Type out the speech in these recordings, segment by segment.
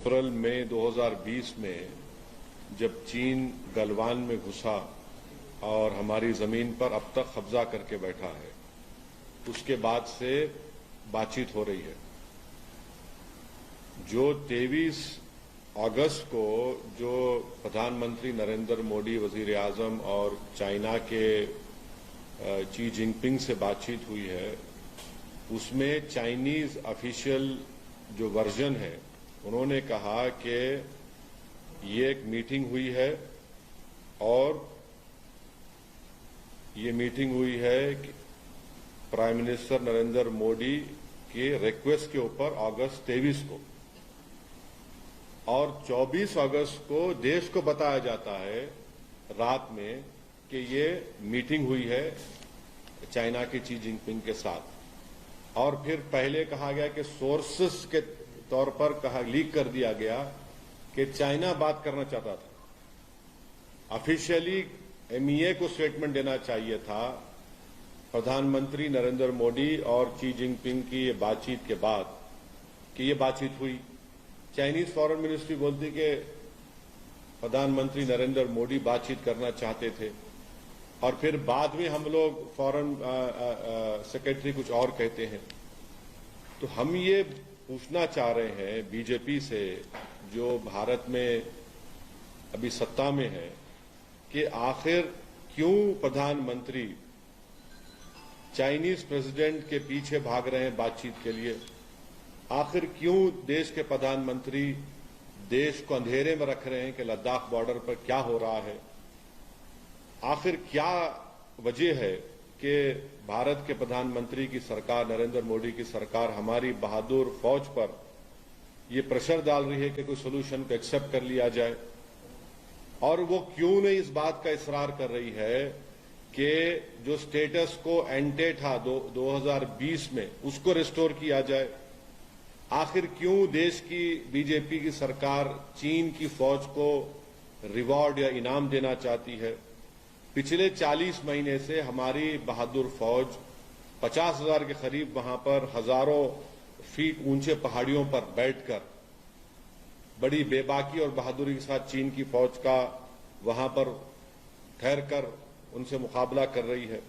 अप्रैल मई 2020 में जब चीन गलवान में घुसा और हमारी जमीन पर अब तक कब्जा करके बैठा है, उसके बाद से बातचीत हो रही है। जो 23 अगस्त को जो प्रधानमंत्री नरेंद्र मोदी, वजीर आजम और चाइना के शी जिनपिंग से बातचीत हुई है, उसमें चाइनीज ऑफिशियल जो वर्जन है, उन्होंने कहा कि ये एक मीटिंग हुई है और ये मीटिंग हुई है कि प्राइम मिनिस्टर नरेंद्र मोदी के रिक्वेस्ट के ऊपर अगस्त 23 को, और 24 अगस्त को देश को बताया जाता है रात में कि ये मीटिंग हुई है चाइना के शी जिनपिंग के साथ। और फिर पहले कहा गया कि सोर्सेस के तौर पर लीक कर दिया गया कि चाइना बात करना चाहता था। ऑफिशियली एमईए को स्टेटमेंट देना चाहिए था प्रधानमंत्री नरेंद्र मोदी और शी जिनपिंग की ये बातचीत के बाद कि ये बातचीत हुई। चाइनीज फॉरेन मिनिस्ट्री बोलती कि प्रधानमंत्री नरेंद्र मोदी बातचीत करना चाहते थे, और फिर बाद में हम लोग फॉरेन सेक्रेटरी कुछ और कहते हैं। तो हम ये पूछना चाह रहे हैं बीजेपी से, जो भारत में अभी सत्ता में है, कि आखिर क्यों प्रधानमंत्री चाइनीज प्रेसिडेंट के पीछे भाग रहे हैं बातचीत के लिए। आखिर क्यों देश के प्रधानमंत्री देश को अंधेरे में रख रहे हैं कि लद्दाख बॉर्डर पर क्या हो रहा है। आखिर क्या वजह है कि भारत के प्रधानमंत्री की सरकार, नरेंद्र मोदी की सरकार, हमारी बहादुर फौज पर ये प्रेशर डाल रही है कि कोई सोल्यूशन को एक्सेप्ट कर लिया जाए, और वो क्यों नहीं इस बात का इसरार कर रही है कि जो स्टेटस को एंटे था 2020 में, उसको रिस्टोर किया जाए। आखिर क्यों देश की बीजेपी की सरकार चीन की फौज को रिवॉर्ड या इनाम देना चाहती है। पिछले 40 महीने से हमारी बहादुर फौज 50,000 के करीब वहां पर हजारों फीट ऊंचे पहाड़ियों पर बैठकर बड़ी बेबाकी और बहादुरी के साथ चीन की फौज का वहां पर ठहरकर उनसे मुकाबला कर रही है।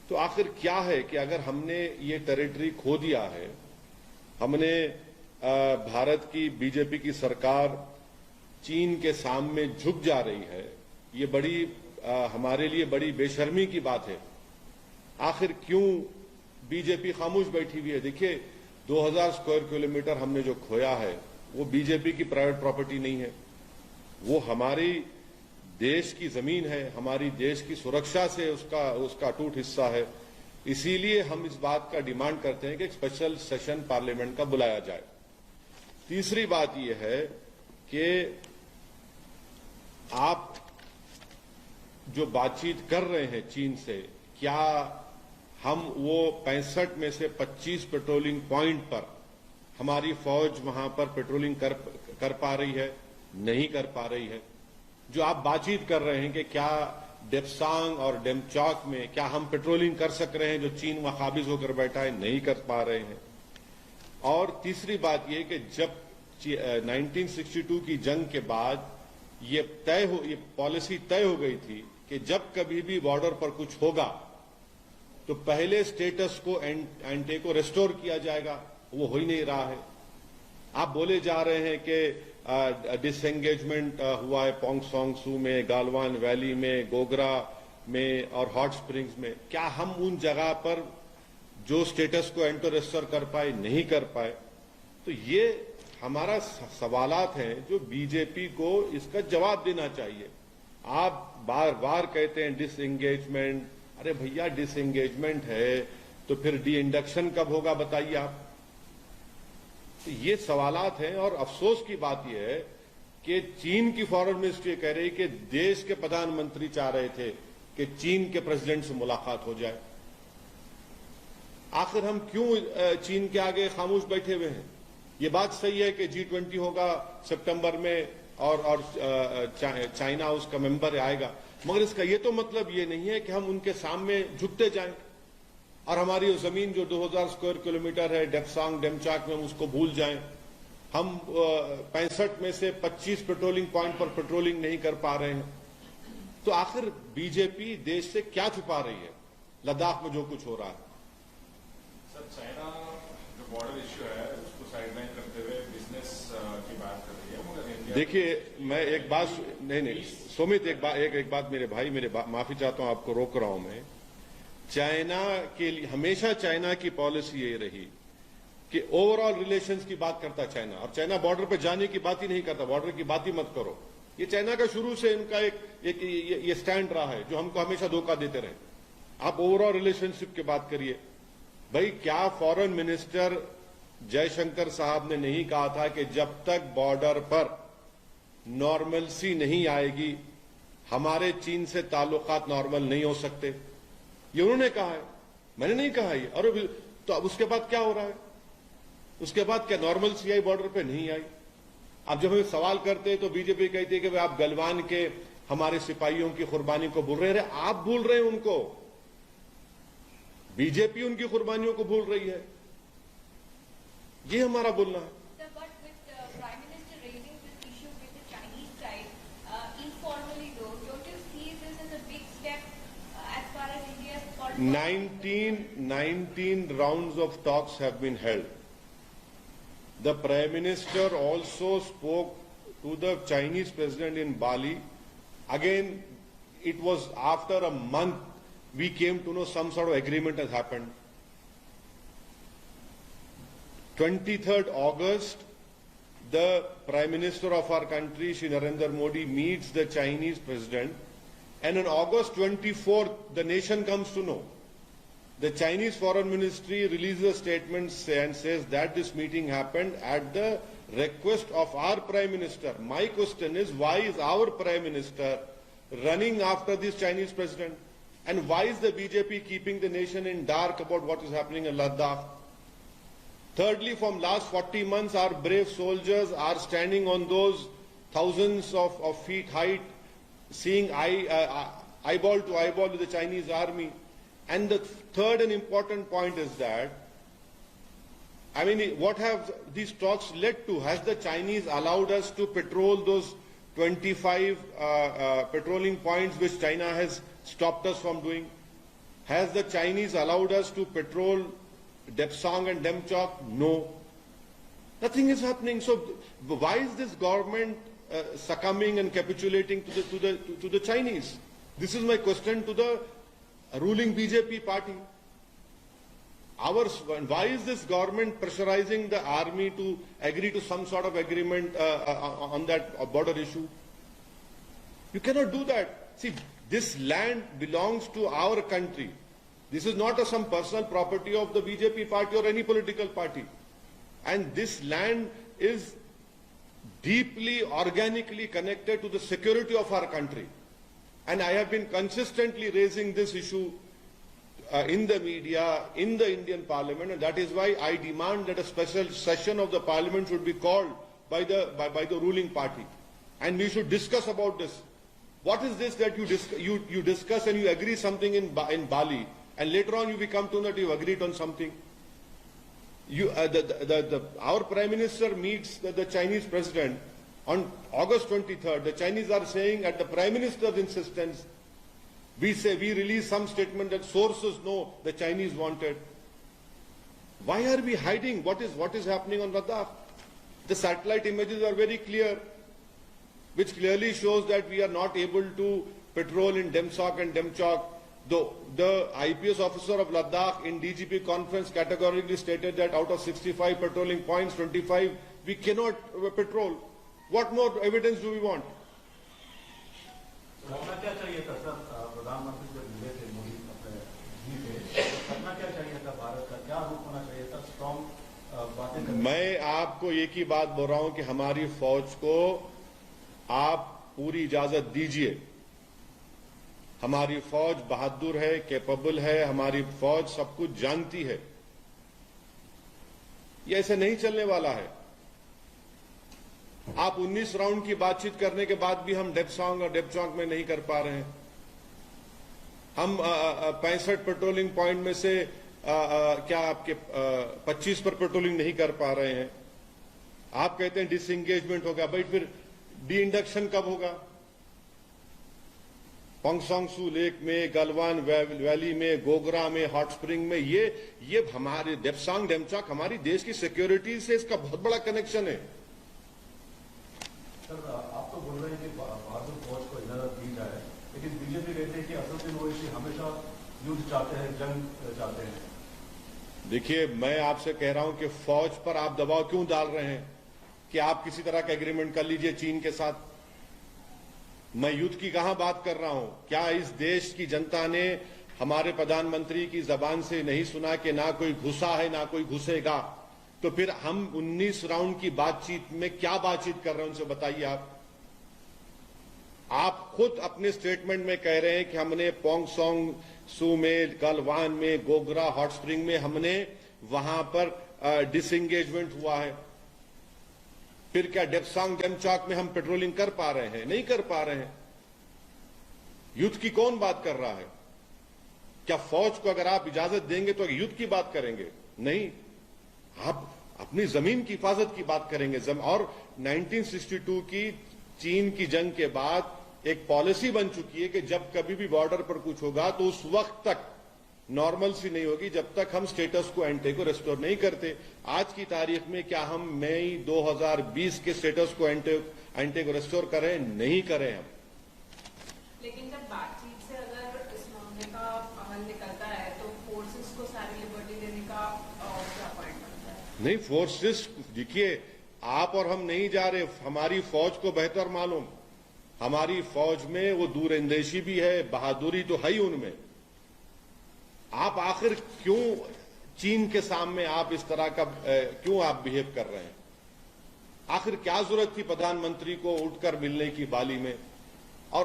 तो आखिर क्या है कि अगर हमने ये टेरिटरी खो दिया है, हमने भारत की बीजेपी की सरकार चीन के सामने झुक जा रही है, ये बड़ी हमारे लिए बड़ी बेशर्मी की बात है। आखिर क्यों बीजेपी खामोश बैठी हुई है। देखिए, 2000 स्क्वायर किलोमीटर हमने जो खोया है वो बीजेपी की प्राइवेट प्रॉपर्टी नहीं है, वो हमारी देश की जमीन है, हमारी देश की सुरक्षा से उसका अटूट हिस्सा है। इसीलिए हम इस बात का डिमांड करते हैं कि एक स्पेशल सेशन पार्लियामेंट का बुलाया जाए। तीसरी बात यह है कि आप जो बातचीत कर रहे हैं चीन से, क्या हम वो 65 में से 25 पेट्रोलिंग पॉइंट पर हमारी फौज वहां पर पेट्रोलिंग कर पा रही है? नहीं कर पा रही है। जो आप बातचीत कर रहे हैं कि क्या डेप्सांग और डेमचौक में क्या हम पेट्रोलिंग कर सक रहे हैं, जो चीन वहां काबिज होकर बैठा है, नहीं कर पा रहे हैं। और तीसरी बात यह कि जब 1962 की जंग के बाद ये पॉलिसी तय हो गई थी कि जब कभी भी बॉर्डर पर कुछ होगा तो पहले स्टेटस को एंटे को रिस्टोर किया जाएगा। वो हो ही नहीं रहा है। आप बोले जा रहे हैं कि डिसएंगेजमेंट हुआ है पोंगसोंग सू में, गालवान वैली में, गोगरा में और हॉट स्प्रिंग्स में। क्या हम उन जगह पर जो स्टेटस को एंटो रिस्टोर कर पाए, नहीं कर पाए? तो ये हमारा सवालात हैं जो बीजेपी को इसका जवाब देना चाहिए। आप बार बार कहते हैं डिसएंगेजमेंट। अरे भैया, डिसएंगेजमेंट है तो फिर डी इंडक्शन कब होगा बताइए आप। तो ये सवालात हैं, और अफसोस की बात यह है कि चीन की फॉरेन मिनिस्ट्री कह रही कि देश के प्रधानमंत्री चाह रहे थे कि चीन के प्रेसिडेंट से मुलाकात हो जाए। आखिर हम क्यों चीन के आगे खामोश बैठे हुए हैं? ये बात सही है कि G20 होगा सितंबर में और चाइना उसका मेंबर आएगा, मगर इसका ये तो मतलब ये नहीं है कि हम उनके सामने झुकते जाएं और हमारी जमीन जो 2000 स्क्वायर किलोमीटर है डेप्सांग डेमचाक में, उसको भूल जाएं। हम 65 में से 25 पेट्रोलिंग पॉइंट पर पेट्रोलिंग नहीं कर पा रहे हैं। तो आखिर बीजेपी देश से क्या छुपा रही है लद्दाख में जो कुछ हो रहा है? सर, चाइना जो बॉर्डर इश्यू है उसको साइडलाइन करते हुए बिजनेस की बात कर रही है, मगर इंडिया देखिए, मैं एक बात नहीं सुमित, एक बात मेरे भाई, माफी चाहता हूं, आपको रोक रहा हूं मैं। चाइना के लिए हमेशा चाइना की पॉलिसी ये रही कि ओवरऑल रिलेशंस की बात करता चाइना, और चाइना बॉर्डर पे जाने की बात ही नहीं करता, बॉर्डर की बात ही मत करो। ये चाइना का शुरू से इनका एक ये स्टैंड रहा है जो हमको हमेशा धोखा देते रहे। आप ओवरऑल रिलेशनशिप की बात करिए। भाई, क्या फॉरेन मिनिस्टर जयशंकर साहब ने नहीं कहा था कि जब तक बॉर्डर पर नॉर्मलसी नहीं आएगी हमारे चीन से ताल्लुकात नॉर्मल नहीं हो सकते? ये उन्होंने कहा है, मैंने नहीं कहा ये। और तो अब उसके बाद क्या हो रहा है? उसके बाद क्या नॉर्मलसी आई बॉर्डर पे? नहीं आई। अब जब हम सवाल करते हैं तो बीजेपी कहती है कि आप गलवान के हमारे सिपाहियों की कुर्बानी को भूल रहे हैं। आप भूल रहे हैं उनको, बीजेपी उनकी कुर्बानियों को भूल रही है। ये हमारा बोलना है। Nineteen rounds of talks have been held. The Prime Minister also spoke to the Chinese President in Bali. Again, it was after a month we came to know some sort of agreement has happened. 23rd August, the Prime Minister of our country, Shri Narendra Modi, meets the Chinese President. And on August 24th, the nation comes to know. The Chinese Foreign Ministry releases a statement and says that this meeting happened at the request of our Prime Minister. My question is, why is our Prime Minister running after this Chinese President? And why is the BJP keeping the nation in dark about what is happening in Ladakh? Thirdly, from last 40 months, our brave soldiers are standing on those thousands of feet height, seeing eyeball to eyeball with the Chinese army. And the third and important point is that, I mean, what have these talks led to? Has the Chinese allowed us to patrol those 25 patrolling points which China has stopped us from doing? Has the Chinese allowed us to patrol Depsang and Demchok? No. Nothing is happening. So why is this government succumbing and capitulating to the Chinese? This is my question to the ruling BJP party. Why is this government pressurizing the army to agree to some sort of agreement on that border issue? You cannot do that. See, this land belongs to our country. This is not some personal property of the BJP party or any political party. And this land is deeply, organically connected to the security of our country. And I have been consistently raising this issue in the media, in the Indian Parliament, and that is why I demand that a special session of the Parliament should be called by the ruling party. And we should discuss about this. What is this that you discuss and you agree something in Bali, and later on you come to know that you agreed on something? Our Prime Minister meets the Chinese President on August 23rd. The Chinese are saying at the Prime Minister's insistence, we release some statement that sources know the Chinese wanted. Why are we hiding what is happening on Ladakh? The satellite images are very clear, which clearly shows that we are not able to patrol in Demsok and Demchok. The IPS officer of Ladakh in DGP conference categorically stated that out of 65 patrolling points, 25 we cannot patrol. What more evidence do we want? करना क्या चाहिए था sir? प्रधानमंत्री जब मिले थे मोदी जी थे, करना क्या चाहिए था? भारत का क्या रूप होना चाहिए था? स्ट्रॉन्ग बातें करना। मैं आपको एक ही बात बोल रहा हूं कि हमारी फौज को आप पूरी इजाजत दीजिए। हमारी फौज बहादुर है, कैपेबल है, हमारी फौज सब कुछ जानती है। ये ऐसे नहीं चलने वाला है। आप 19 राउंड की बातचीत करने के बाद भी हम डेप्सांग और डेपचौक में नहीं कर पा रहे हैं। हम 65 पेट्रोलिंग पॉइंट में से क्या आपके 25 पर पेट्रोलिंग नहीं कर पा रहे हैं। आप कहते हैं डिसएंगेजमेंट होगा, भाई फिर डी इंडक्शन कब होगा? पोंगसोंगसू लेक में, गलवान वैली में, गोगरा में, हॉट स्प्रिंग में, ये हमारे डेप्सांग डेमचॉक हमारी देश की सिक्योरिटी से इसका बहुत बड़ा कनेक्शन है। सर, आप तो बोल रहे हैं कि बहादुर फौज को इजाजत दी जाए, लेकिन बीजेपी कहते हैं कि असदुद्दीन ओवैसी हमेशा युद्ध चाहते हैं, जंग चाहते हैं। देखिए, मैं आपसे कह रहा हूं कि फौज पर आप दबाव क्यों डाल रहे हैं कि आप किसी तरह का एग्रीमेंट कर लीजिए चीन के साथ? मैं युद्ध की कहां बात कर रहा हूं? क्या इस देश की जनता ने हमारे प्रधानमंत्री की जबान से नहीं सुना कि ना कोई घुसा है ना कोई घुसेगा? तो फिर हम 19 राउंड की बातचीत में क्या बातचीत कर रहे हैं, उनसे बताइए आप खुद अपने स्टेटमेंट में कह रहे हैं कि हमने पोंगसोंगसू में, गलवान में, गोगरा, हॉट स्प्रिंग में हमने वहां पर डिसएंगेजमेंट हुआ है। फिर क्या डेप्सांग डेमचॉक में हम पेट्रोलिंग कर पा रहे हैं? नहीं कर पा रहे हैं। युद्ध की कौन बात कर रहा है? क्या फौज को अगर आप इजाजत देंगे तो युद्ध की बात करेंगे? नहीं, आप अपनी जमीन की हिफाजत की बात करेंगे। और 1962 की चीन की जंग के बाद एक पॉलिसी बन चुकी है कि जब कभी भी बॉर्डर पर कुछ होगा तो उस वक्त तक नॉर्मल सी नहीं होगी जब तक हम स्टेटस को एंटे को रेस्टोर नहीं करते। आज की तारीख में क्या हम मई 2020 के स्टेटस को एंटे को रेस्टोर करें? नहीं करें हम। लेकिन जब बातचीत से अगर इस मामले का हल निकलता है तो फोर्सेस को सारी लिबर्टी देने का क्या पॉइंट बनता है? नहीं, फोर्सेस, देखिए, आप और हम नहीं जा रहे। हमारी फौज को बेहतर मालूम। हमारी फौज में वो दूरंदेशी भी है, बहादुरी तो है ही उनमें। आप आखिर क्यों चीन के सामने आप इस तरह का क्यों आप बिहेव कर रहे हैं? आखिर क्या जरूरत थी प्रधानमंत्री को उठकर मिलने की बाली में? और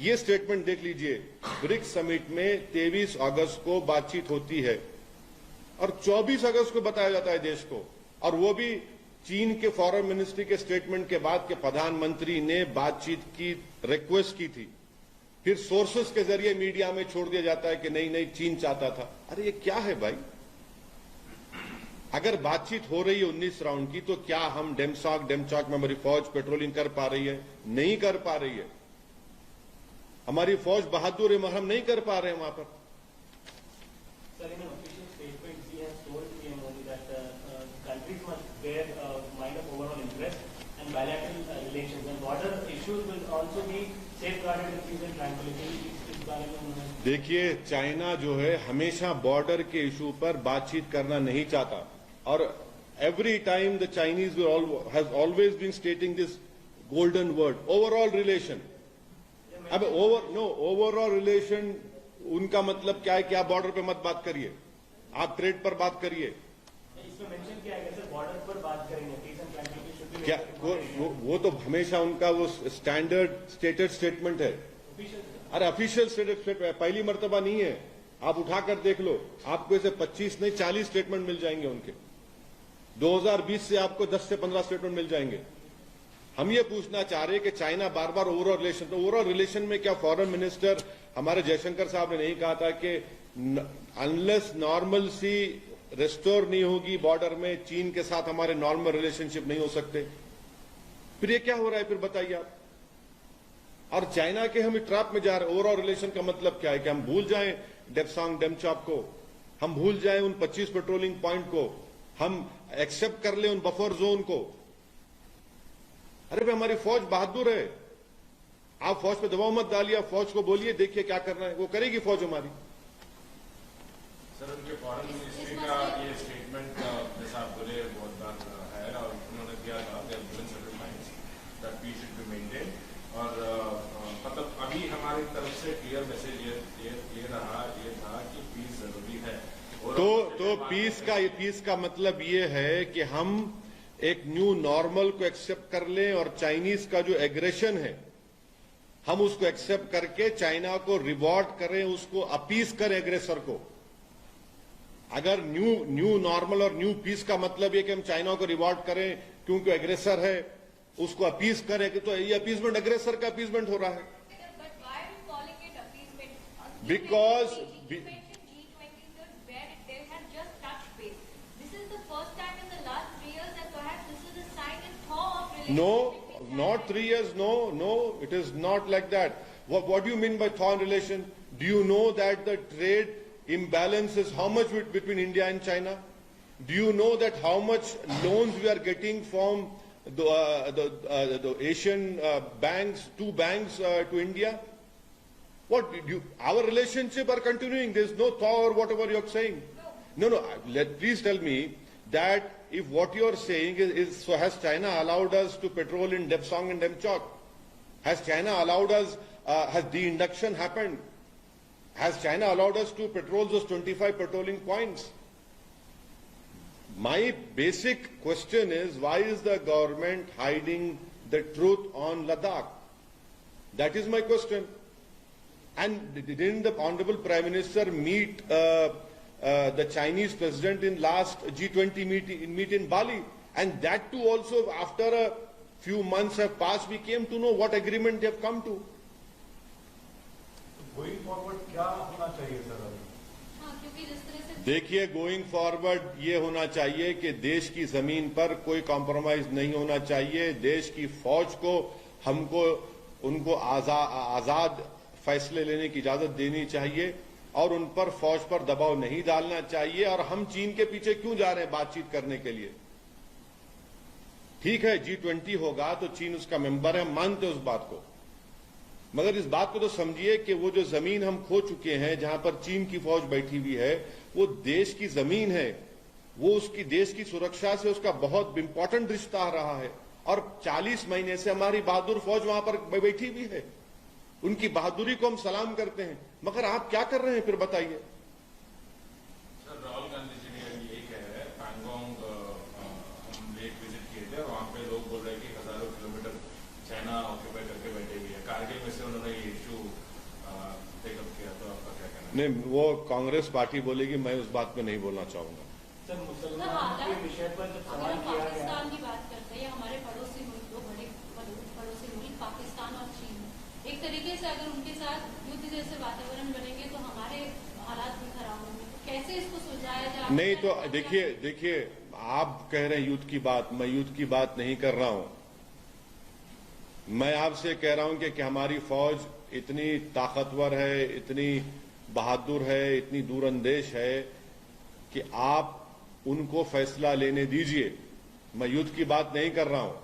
ये स्टेटमेंट देख लीजिए, ब्रिक्स समिट में 23 अगस्त को बातचीत होती है और 24 अगस्त को बताया जाता है देश को, और वो भी चीन के फॉरेन मिनिस्ट्री के स्टेटमेंट के बाद के प्रधानमंत्री ने बातचीत की रिक्वेस्ट की थी। फिर सोर्सेस के जरिए मीडिया में छोड़ दिया जाता है कि नहीं नहीं चीन चाहता था। अरे ये क्या है भाई? अगर बातचीत हो रही है 19 राउंड की, तो क्या हम डेमचॉक में हमारी फौज पेट्रोलिंग कर पा रही है? नहीं कर पा रही है। हमारी फौज बहादुर है मगर हम नहीं कर पा रहे हैं वहां पर। Sir, in an official statement, he has told PM Modi that countries must bear mind of overall interest and bilateral relations, and border issues will also be safeguarded with peace and tranquility. इस बारे में उन्होंने देखिए, China जो है हमेशा border के issue पर बातचीत करना नहीं चाहता, और every time the Chinese has always been stating this golden word, overall relation. अब ओवरऑल रिलेशन उनका मतलब क्या है कि आप बॉर्डर पे मत बात करिए, आप ट्रेड पर बात करिए। इसमें मेंशन किया गया सर, बॉर्डर पर बात करेंगे, peace and tranquillity should be क्या वो तो हमेशा उनका वो स्टैंडर्ड स्टेटेड स्टेटमेंट है। अरे ऑफिशियल स्टेटमेंट पहली मर्तबा नहीं है, आप उठाकर देख लो, आपको ऐसे 25 नहीं 40 स्टेटमेंट मिल जाएंगे उनके। 2020 से आपको 10 से 15 स्टेटमेंट मिल जाएंगे। हम ये पूछना चाह रहे हैं कि चाइना बार बार ओवरऑल रिलेशन, तो ओवरऑल रिलेशन में क्या फॉरेन मिनिस्टर हमारे जयशंकर साहब ने नहीं कहा था कि अनलेस नॉर्मल सी रेस्टोर नहीं होगी बॉर्डर में, चीन के साथ हमारे नॉर्मल रिलेशनशिप नहीं हो सकते? फिर ये क्या हो रहा है? फिर बताइए आप। और चाइना के हम ट्रैप में जा रहे हैं। ओवरऑल रिलेशन का मतलब क्या है? कि हम भूल जाएं डेप्सांग डेमचॉक को, हम भूल जाएं उन 25 पेट्रोलिंग पॉइंट को, हम एक्सेप्ट कर लें उन बफर जोन को? अरे भाई, हमारी फौज बहादुर है। आप फौज पे दबाव मत डालिए, आप फौज को बोलिए देखिए क्या करना है, वो करेगी फौज हमारी। सर, उनके फॉरेन मिनिस्ट्री का ये स्टेटमेंट जैसा आप बोले बहुत बार है, और उन्होंने दिया that peace should be maintain, और मतलब अभी हमारी तरफ से क्लियर मैसेज ये था कि पीस जरूरी है। तो पीस का मतलब ये है कि हम एक न्यू नॉर्मल को एक्सेप्ट कर लें, और चाइनीज का जो एग्रेशन है हम उसको एक्सेप्ट करके चाइना को रिवॉर्ड करें, उसको अपीस करें एग्रेसर को। अगर न्यू नॉर्मल और न्यू पीस का मतलब ये कि हम चाइना को रिवॉर्ड करें क्योंकि एग्रेसर है, उसको अपीस करें, कि तो ये अपीसमेंट एग्रेसर का अपीसमेंट हो रहा है। Because This is the first time in the last 3 years that perhaps this is a sign No, not 3 years. No, it is not like that. What do you mean by thaw in relation? Do you know that the trade imbalance is how much between India and China? Do you know that how much loans we are getting from the Asian banks, two banks to India? Our relationship are continuing. There is no thaw or whatever you are saying. No. Please tell me that if what you are saying is so has China allowed us to patrol in Depsang and Demchok? Has China allowed us, has de-induction happened? Has China allowed us to patrol those 25 patrolling points? My basic question is, why is the government hiding the truth on Ladakh? That is my question. And didn't the Honorable Prime Minister meet the Chinese President in last G20 meet in Bali? And that too also after a few months have passed, we came to know what agreement they have come to. Going forward क्या होना चाहिए sir अभी? हाँ, क्योंकि जिस तरह से देखिए, गोइंग फॉरवर्ड ये होना चाहिए कि देश की जमीन पर कोई कॉम्प्रोमाइज नहीं होना चाहिए। देश की फौज को हमको उनको आजाद फैसले लेने की इजाजत देनी चाहिए और उन पर फौज पर दबाव नहीं डालना चाहिए। और हम चीन के पीछे क्यों जा रहे हैं बातचीत करने के लिए? ठीक है, G20 होगा तो चीन उसका मेंबर है, मानते उस बात को, मगर इस बात को तो समझिए कि वो जो जमीन हम खो चुके हैं, जहां पर चीन की फौज बैठी हुई है, वो देश की जमीन है। वो उसकी देश की सुरक्षा से उसका बहुत इंपॉर्टेंट रिश्ता रहा है और 40 महीने से हमारी बहादुर फौज वहां पर बैठी हुई है। उनकी बहादुरी को हम सलाम करते हैं, मगर आप क्या कर रहे हैं फिर बताइए? सर, राहुल गांधी जी ने अभी यही कह रहे हैं, पैंगोंग हम लेक विजिट किए थे और वहां पे लोग बोल रहे हैं कि हजारों किलोमीटर चाइना ऑक्यूपाई करके बैठे हुए हैं। कारगिल में से उन्होंने ये इशू टेकअप किया, तो आपका क्या कहना है? नहीं, वो कांग्रेस पार्टी बोलेगी, मैं उस बात पे नहीं बोलना चाहूंगा। सर, मुसलमान के विषय पर जब अगर सवाल हम किया गया, पाकिस्तान की बात करते हैं या हमारे पड़ोसी मुल्क, दो बड़े पड़ोसी मुल्क पाकिस्तान और चीन, एक तरीके से अगर उनके साथ युद्ध जैसे वातावरण बनेंगे तो हमारे हालात भी खराब होंगे। कैसे इसको सुलझाया जाए? नहीं तो देखिए, आप कह रहे हैं युद्ध की बात, मैं युद्ध की बात नहीं कर रहा हूं। मैं आपसे कह रहा हूं कि हमारी फौज इतनी ताकतवर है, इतनी बहादुर है, इतनी दूरंदेश है कि आप उनको फैसला लेने दीजिए। मैं युद्ध की बात नहीं कर रहा हूं।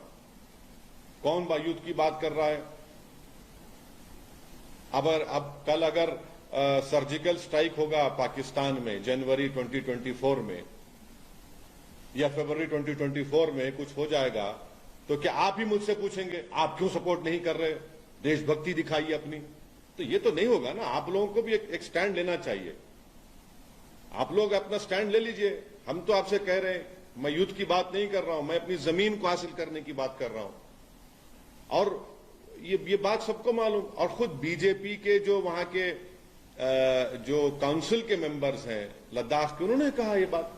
कौन युद्ध की बात कर रहा है? अब कल अगर सर्जिकल स्ट्राइक होगा पाकिस्तान में जनवरी 2024 में या फरवरी 2024 में कुछ हो जाएगा, तो क्या आप ही मुझसे पूछेंगे आप क्यों सपोर्ट नहीं कर रहे, देशभक्ति दिखाइए अपनी? तो ये तो नहीं होगा ना। आप लोगों को भी एक स्टैंड लेना चाहिए। आप लोग अपना स्टैंड ले लीजिए। हम तो आपसे कह रहे हैं, मैं युद्ध की बात नहीं कर रहा हूं, मैं अपनी जमीन को हासिल करने की बात कर रहा हूं। और ये बात सबको मालूम, और खुद बीजेपी के जो वहां के जो काउंसिल के मेंबर्स हैं लद्दाख के, उन्होंने कहा ये बात।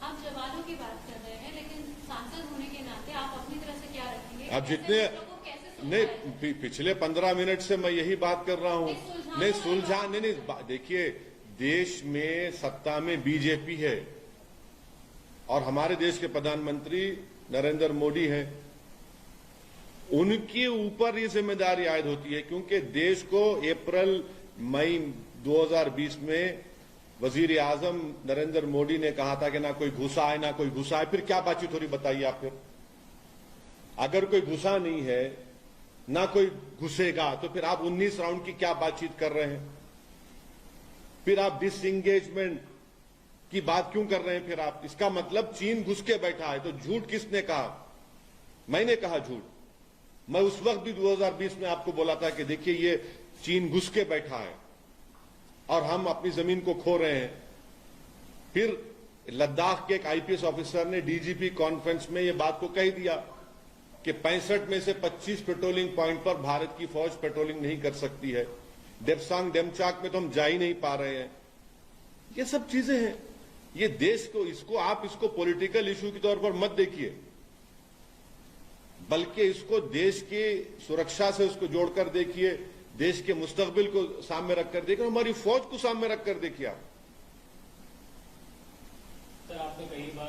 आप जवानों की बात कर रहे हैं, लेकिन सांसद होने के नाते आप अपनी तरफ से क्या रखेंगे? अब जितने नहीं, पिछले 15 मिनट से मैं यही बात कर रहा हूं। नहीं सुलझाने नहीं, देखिए, देश में सत्ता में बीजेपी है और हमारे देश के प्रधानमंत्री नरेंद्र मोदी हैं। उनके ऊपर ये जिम्मेदारी आयद होती है, क्योंकि देश को अप्रैल मई 2020 में वजीर आजम नरेंद्र मोदी ने कहा था कि ना कोई घुसा है ना कोई घुसा है। फिर क्या बातचीत हो रही बताइए आप? फिर अगर कोई घुसा नहीं है ना कोई घुसेगा, तो फिर आप 19 राउंड की क्या बातचीत कर रहे हैं? फिर आप डिसएंगेजमेंट की बात क्यों कर रहे हैं? फिर आप, इसका मतलब चीन घुस के बैठा है। तो झूठ किसने कहा? मैंने कहा झूठ। मैं उस वक्त भी 2020 में आपको बोला था कि देखिए ये चीन घुस के बैठा है और हम अपनी जमीन को खो रहे हैं। फिर लद्दाख के एक आईपीएस ऑफिसर ने डीजीपी कॉन्फ्रेंस में ये बात को कह दिया कि 65 में से 25 पेट्रोलिंग पॉइंट पर भारत की फौज पेट्रोलिंग नहीं कर सकती है। डेप्सांग डेमचाक में तो हम जा ही नहीं पा रहे हैं। ये सब चीजें हैं। ये देश को, इसको पॉलिटिकल इशू के तौर पर मत देखिए, बल्कि इसको देश की सुरक्षा से उसको जोड़कर देखिए, देश के मुस्तकबिल को सामने रखकर देखिए, हमारी फौज को सामने रखकर देखिए आप। सर, आपने कई बार